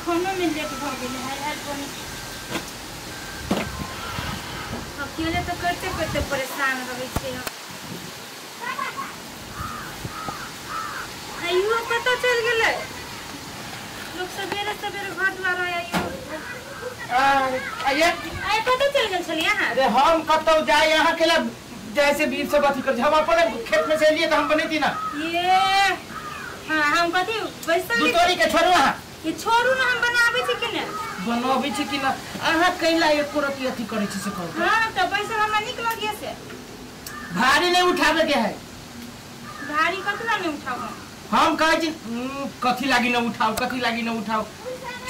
खाना में लेट भ गेल है बनी अकेले तो करते करते परेशान रहे छे आइयो पता चल गेले लोग सवेरे सवेरे घर द्वार आइयो आए पता चल गेल छलिए हां अरे हम कतौ जाए यहां के जैसे बीच से बात कर हम अपन खेत में से लिए तो हम बनी थी ना ये हां हम कथि वैसा दुतोरी के छोड़ू हां ये छोड़ू ना हम बनावे छी कि ना बनबै छी कि ना अहाँ कैला एको रति अथी करे छी से कहू हां तो पैसा हमरा निक लगिए से भारी नहीं उठावे के है भारी कतना नहीं उठाओ हम कहे छी कथि लागी न उठाओ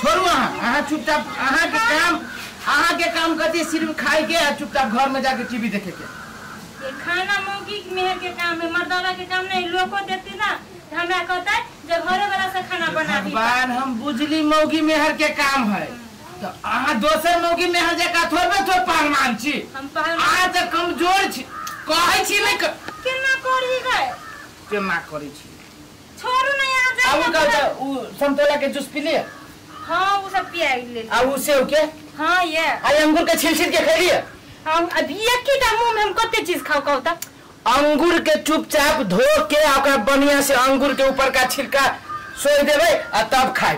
छोड़ू अहाँ चुपचाप अहाँ के काम करती सिर्फ खाए के चुपचाप घर में जाके टीवी देखे के ये खाना मौगी मेहर के काम है मर्दाना के काम नहीं लोगो देती ना हमरा कहता है जब घरे वाला से खाना बना दी भगवान हम बुझली मौगी मेहर के काम है तो अहाँ दोसर मौगी मेहर जका थोड़बे तो पहलवान छी हम पहलवान अहाँ तो कमजोर छी कहै छी नहीं केना करी गए केना करै छी छोड़ू ना यहां जा अब का उ संतोला के जूस पी लिए हां वो सब पिया ले आ उ सेव के हां ये आ अंगूर के छिल के खा लिए हम अभी एक ही मुंह में हम कते चीज खाओ कहता अंगूर के चुपचाप धो के ओकरा बढ़िया से अंगूर के ऊपर का छिलका सोई देबे आ तब खाई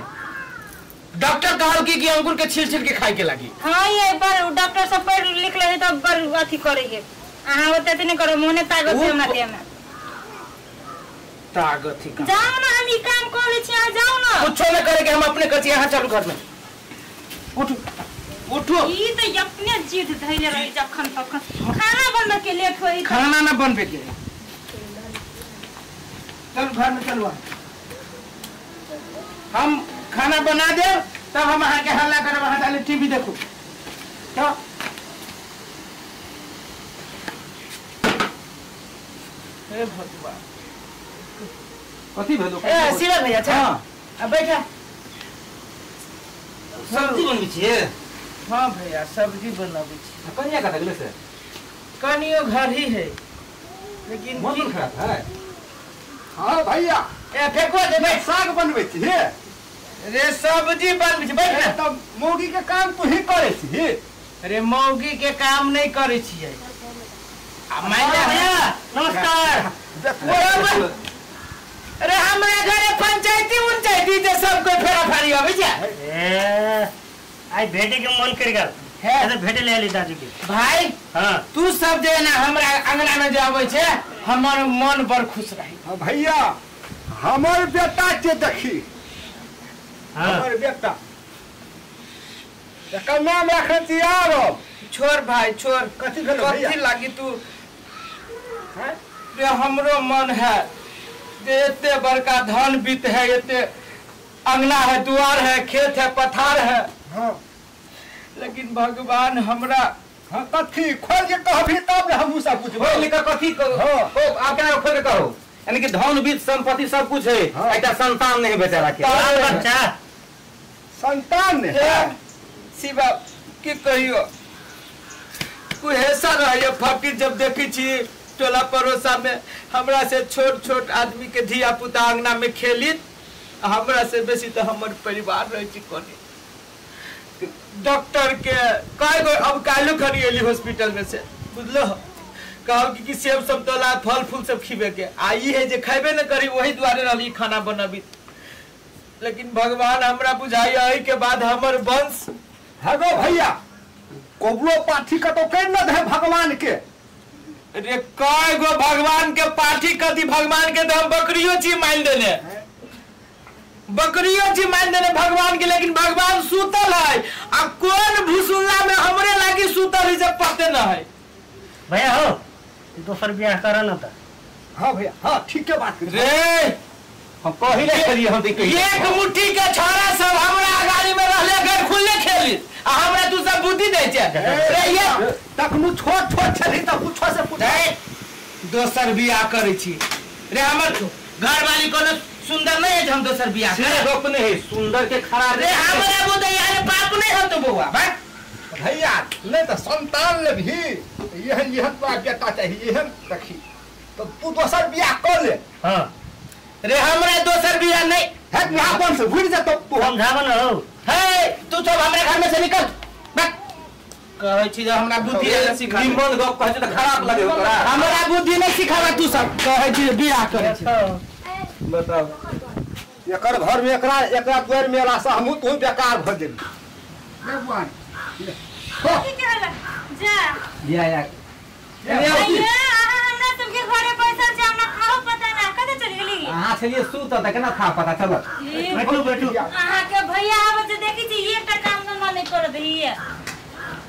डॉक्टर कहल कि अंगूर के छिल के खाए के लागी हां ये बार डॉक्टर सब पढ़ लिख ले तो बर अथी करेगे अहाँ होते त नहीं करो मोने ताकत से हमरा देना ताकत ही का जाओ ना हम ई काम कर ले छी आ जाओ ना कुछ न करे के हम अपने करती यहां चलो घर में उठो ई तो अपने जिद धैले रही जखन तखन खाना बनबे के लेट होई खाना ना बनबे के चल घर में चलो हम खाना बना दे तब हम आके हल्ला करे वहां चले टीवी देखो तो हे भगवान कथी भेलो ए शिवा भैया अच्छा अब बैठा सब्जी बनबी छिए हां भैया सब्जी बनाबी छी कनिया कत गेले से कनियो घर ही है लेकिन मौसम खराब है हां भैया ए फेंको दे भाई साग बनबै छी रे सब्जी बनबै छी बैठ त मौगी के काम तू ही करे छी अरे मौगी के काम नहीं करे छिए आ माइला भैया नमस्कार अरे हमरा घरे पंचायती जे सब कोई फेरा फारी आबै छै आई भेटे के मन कर गेल है तो भेटे ले ली दादी के भाई हां तू सब जे ना हमरा अंगना में जे आबै छै हमर मन बड़ खुश रही हां भैया हमर बेटा के देखी हां हमर बेटा एकर नाम रखे दियारो छोड़ भाई छोड़ कथी भेलो भैया कथी लागी तू हैं रे हमरो मन है इतने बड़का धन बीत है इतने अंगना है द्वार है खेत है पथार है हां लेकिन भगवान हमरा हां कथी खोल के कहबी तब हमहु सब कुछ हो लिखा कथी कहो हां आके खोल के कहो यानी कि धन बीत संपत्ति सब कुछ है एकटा संतान नहीं बेचारा के बाल बच्चा संतान है शिवा की कहियो कोई ऐसा रहिए फकीर जब देखी छी टोला पड़ोसा में हमरा से छोट छोट आदमी के धिया पुता अंगना में खेली हमरा से बेसी तो हमर परिवार रहे छी कोनी डॉक्टर के कई गो अब कालू खड़ी एली हॉस्पिटल में से बुझलो कहल कि सेब सब तोला फल फूल सब खिबे के आई है जे खाइबे न करी वही द्वारे रहली खाना बनबी लेकिन भगवान हमरा बुझाई आई के बाद हमर वंश हगो भैया कोबलो पाठी का तो कर न दे भगवान के रे कई गो भगवान के पाठी कथी भगवान के तो हम बकरियों ची मान देने भगवान के लेकिन भगवान सुतल है आ कौन भूसुल्ला में हमरे लागी सुतल है जब पते न है भैया हो दोसर ब्याह करा ना था हां भैया हां ठीक के बात रे हम पहिले करिए हम देखिए एक मुट्ठी के छोरा सब हमरा गाड़ी में रहले घर खुले खेली आ हमरा तू सब बुद्धि दे छै रे ये तखनु छोट छोट छली त पूछो से पूछ दोसर बियाह करे छी रे हमर घर वाली कोनो सुंदर नहीं है हम दोसर बियाह से रोक नहीं है सुंदर के खराब रे हमरा बुद्धि यार पाप नहीं हो तो बउआ भाई भैया नहीं तो संतान ले भी यह तो बेटा चाहिए यह रखी तो तू दोसर बियाह कर ले हां रे हमरा दोसर बियाह नहीं है यहाँ कौन से भूल जातो तू समझाव न हो हे तू चल हमारे घर में से निकल कहै छी हमरा बुद्धि नहीं सिखा निमन गप कहै त खराब लगे हो तोरा हमरा बुद्धि नहीं सिखावा तू सब कहै छी बियाह करे छी बताओ एकर घर में एकरा द्वार में एला से हमहु तू बेकार भ गेली भगवान की कहला जा या हमरा सबके घरे पैसा छै हमरा खाओ पता ना कते चल गेली अहाँ छलिए सूत त केना खा पता चल बैठू अहाँ के भैया आब जे देखी छी एकटा काम धंधा नहीं कर दहिए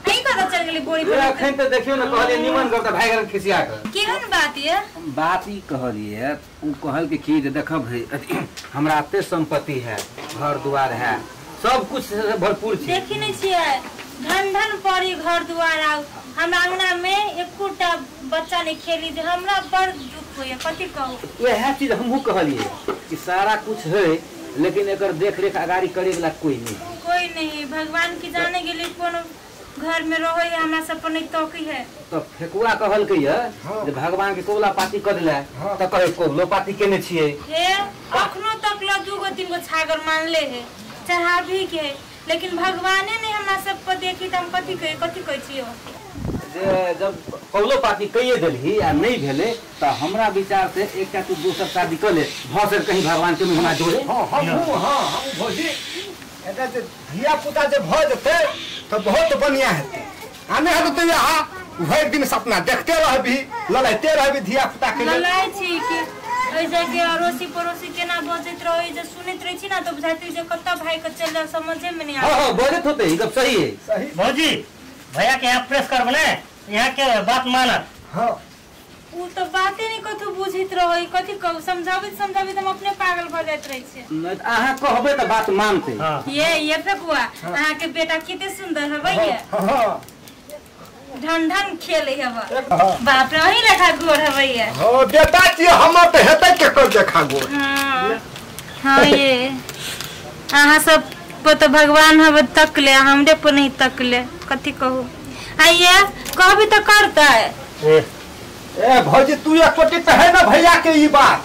नहीं पता चल गेली बोरी पर एखन त देखियो न कहले निमन गप त भाई घर खिसिया के केहन बात ये बात ई कहलिए उ कहल के की जे देखब हमरा एते संपत्ति है घर द्वार है सब कुछ भरपूर छै देखी नहीं छियै धन धन पड़ी घर द्वार आउ हमरा अंगना में एकोटा बच्चा नहीं खेली जे हमरा बड़ दुख होय कथि कहू वह चीज हमहू कहलिए कि सारा कुछ है लेकिन एकर देख रेख आगारी करे वाला कोई नहीं भगवान की जाने के लिए कोनो घर में रहो है हमरा सब पर नहीं तोकी है तो फेकुआ कहल के जे भगवान के कोला पाती कर ले त कहे कोलो पाती केने छिए हे अखनो तक ल 2 गो 3 गो छागर मान ले है चढ़ाभी के लेकिन भगवाने ने हमरा सब पर देखी त हम कथि कहै छियो जे जब कोलो पाती कइए देलही आ नहीं भेले त हमरा विचार से एकटा तू दोसर शादी कर ले भसर कहीं भगवान के मुंह में जोड़े हम भोजी एटा जे धिया पुता जे भ जते तो बहुत बढ़िया हेते आने हत तो यहाँ भर दिन सपना देखते रहबी ललैते रहबी धिया पुता के ललाई छी कि ओइ जगह अड़ोसी पड़ोसी केना बजैत रहै जे सुनैत रहै छी ना तो बुझाइते जे कत्ता भाई के चल जा समझे में नहीं हां बोलत होते ई सब सही है सही भौजी भैया के यहाँ प्रेस कर बने यहाँ के बात मानत हां उ तो बाते नहीं कथु बुझित रहै कथि कहू समझाबित हम अपने पागल भ जाइत रहै छी नहीं अहाँ कहबे त बात मानते ये फेकुआ अहाँ के बेटा किते सुंदर है भैया हां धन धन खेले है बाप रे वही रखा गोर है भैया हो बेटा जी हम त हेतै के कर देखा गो हां ये अहाँ सब पर तो भगवान हब तक ले हमरे पर नहीं तक ले कथि कहू आइए कहबी तो करता है ए भौजी तू एक कोटी त है ना भैया के ई बात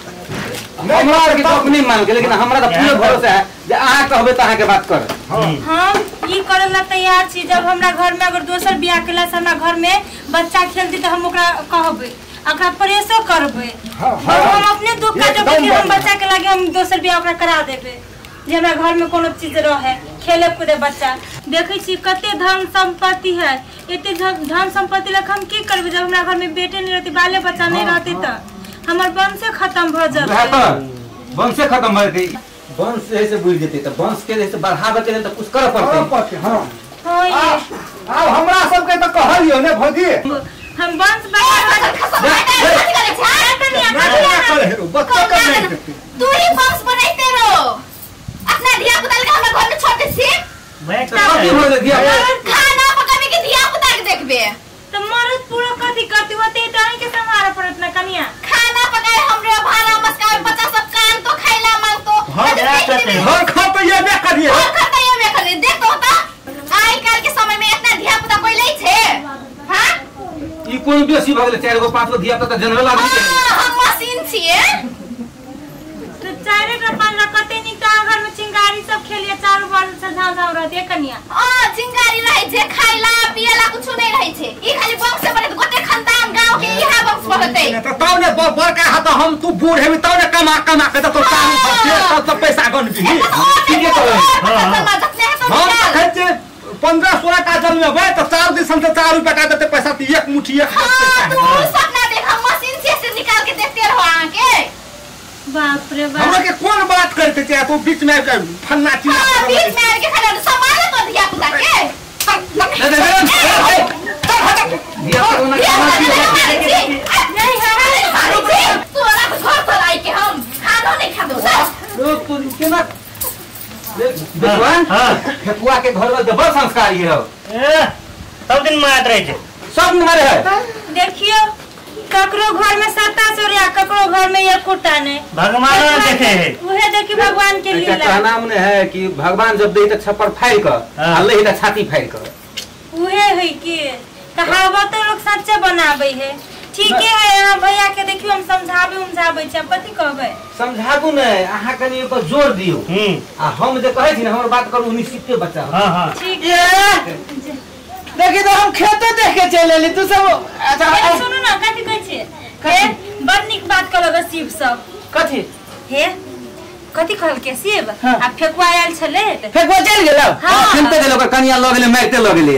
हमरा के बात नहीं मान के लेकिन हमरा त पूरा भरोसा है जे अहाँ कहबे त अहाँ के बात कर हम ई करेला तैयार छी जब हमरा घर में अगर दोसर बियाह केला से हमरा घर में बच्चा खेलती त हम ओकरा कहबे ओकरा प्रेसो करबे हम अपने दुख का जब कि हम बच्चा के लागे हम दोसर बियाह ओकरा करा देबे जे हमरा घर में कोनो चीज रहे खेले कूदे बच्चा देखै छी कते धन संपत्ति है एते धन संपत्ति लख हम की करबे जब हमरा घर में बेटे नहीं रहते बाले बच्चा नहीं रहते त हमर वंश खत्म भ जाते वंश खत्म भ जेते वंश से बुझ जेते त वंश के से बढ़ावे के त कुछ कर पड़ते हां हां ये अब हमरा सब के त कहलियो ने भौजी हम वंश तू ही वंश बनाइते रहो अपना धिया पुता के हमरा घर में छोटे से खाना पकाने के धिया पुता के देखबे तो मरद पूरा कथि करती होते टाइम के संभारा पड़त ना कनिया खाना पकाए हमरे भाला मस्काए बच्चा सब कान तो खैला मांग तो घर खा तो ये बे करिए घर खा तो ये बे करिए देख तो आई काल के समय में इतना धिया पुता पहिले ही छे हां ई कोन बेसी भ गेले 4 गो 5 गो धिया पुता जनरल आदमी हम मशीन छिए तो 4 टा 5 कते नी का घर में चिंगारी सब खेलिए चारों बार से झाव झाव रहते कनिया चिंगारी रहे छे खाइला पियला कुछ नहीं रहे छे ई खाली वंश से बने गोटे खानदान गांव के इहा वंश रहते तो तब ने बड़का हाथ हम तू बूढ़ हेबी तब ने कमा के तो काम करते तब तो पैसा गन भी ठीक है हम कहै छे 15-16 का जन्म में तो 4 दिन से 4 रुपया का देते पैसा तो एक मुट्ठी एक तू सपना देख हम मशीन से निकाल के देखते रहो आं के बाप रे बाप हमरा के कौन बात करते छे तू बीच में फन्ना चीज बीच में के खड़ा संभाल तो धिया पुता के धिया पुता तोरा घर पर आई के हम खाना नहीं खा दो लोग तू केना देखवा फेकुआ के घर में जबर संस्कार ही हो सब दिन मारत रहे छे सब मारे है देखियो ककरो घर में 700 या ककरो घर में एक कुटा ने भगवान देखे है उहे देखी भगवान के लीला लीला कहना में है कि भगवान जब दे त छप्पर फाड़ कर अल्लाह ही छाती फाड़ कर उहे है कि कहावत लोग सच्चे बनावे है ठीक है यहाँ भैया के देखियो हम समझाबे छै कथि कहबै समझाबू नहीं अहाँ कनी ऊपर जोर दियो आ हम जे कहै छी ना हमर बात करू निश्चित बच्चा हां ठीक देखि तो हम खेतो देख के चल एली तू सब अच्छा सुनु ना कथि कहै छै हे बड़ नीक बात कहलक शिव सब कथि हे कथि कहल के शिव आ फेकुआ आयल छले फेकुआ चल गेल खेलते गेल ओकर कनिया ल गेल मारते ल गेल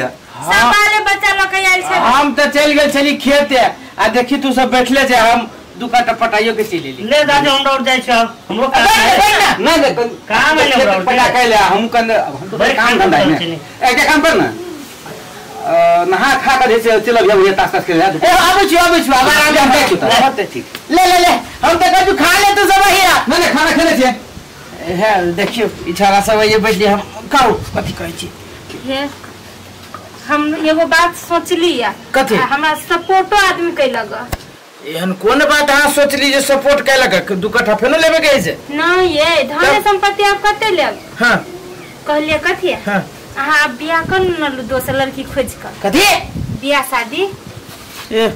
साबाले बच्चा ल के आयल छले हम त चल गेल छली खेते आ देखी तू सब बैठले छै हम दू काटा पटाइयो के चली ले दादी हम दौड़ जाय छ हमरो ना ना काम है ना पटा कैले हम काम धंधा है एक काम पर ना नहा खा कर जैसे चलो भैया तास तास के ए आबै छी आवाज हम देख त बहुत ठीक ले हम त कछु खा ले तू सब हिया ना ना खाना खेले छे है देखियो इछारा सब ये बैठले हम कहू कथि कहै छी हे हम एगो बात सोचली या कथि हमरा सपोर्टो आदमी कैलक एहन कोन बात अहाँ सोचली जे सपोर्ट कैलक दू कट्ठा फेनो लेबे के छै नहीं ये धन संपत्ति आप कते लेब हां कहलिए कथि हां अहाँ बियाह कर न दोसर लड़की खोज कर कथि बियाह शादी ए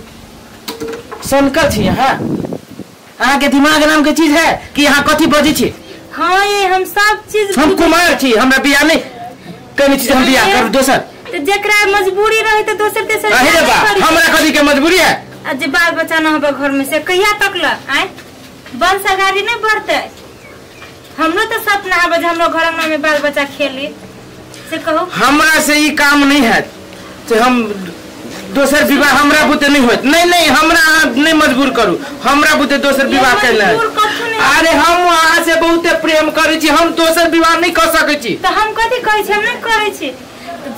संकल छी हां अहाँ के दिमाग नाम के चीज है कि अहाँ कथि बजै छी हां ये हम सब चीज हम कुमार छी हमरा बियाह नहीं कनी चीज हम बियाह कर दोसर तो जेकरा मजबूरी रहे तो दोसर तेसर अरे बा हमरा कथि के मजबूरी है जे बाल बच्चा न होबे घर में से कहिया तक ल आय बन सगारी नहीं बढ़ते हमरो तो सपना है हमरो घर अंगना में बाल बच्चा खेली से कहो हमरा से ई काम नहीं है से हम दोसर विवाह हमरा बुते नहीं होत नहीं हमरा नहीं मजबूर करू हमरा बुते दोसर विवाह कैला अरे हम वहां से बहुत प्रेम करै छी हम दोसर विवाह नहीं कर सकै छी तो हम कथि कहै छी हम नहीं करै छी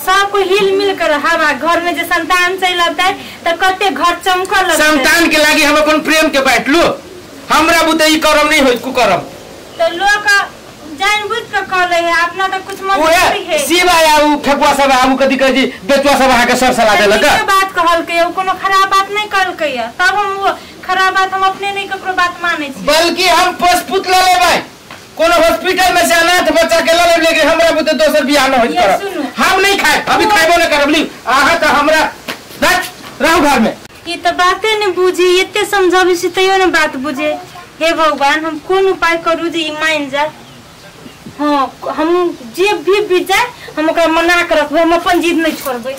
सब को हिल मिल कर हवा घर में जे संतान चल आते त कते घर चमकल लगते संतान के लागी हम अपन प्रेम के बैठलू हमरा बुते ई करम नहीं होत कु करम तो लोग जानबूझ के कहले है अपना तो कुछ मजबूरी है शिव आया उ फेकुआ सब आबू कथि कहै छी बेचुआ सब अहाँ के सर सला देलक के बात कहल के कोनो खराब बात नहीं कहल के तब हम वो खराब बात हम अपने नहीं ककरो बात माने छी बल्कि हम पोसपुत ले लेबै कोनो हॉस्पिटल में से अनाथ बच्चा के ले लेब लेकिन हमरा बुते दोसर बियाह न होइत कर हम नहीं खाए अभी खाइबो न करब ली अहाँ त हमरा रहू घर में ये तो बातें नहीं बुझी एते समझाबी से तैयो न बात बुझे हे भगवान हम कौन उपाय करू जे ई मान जाए हाँ हम जे भी बीत जाए हम ओकरा मना के रखबै हम अपन जिद नहीं छोड़बै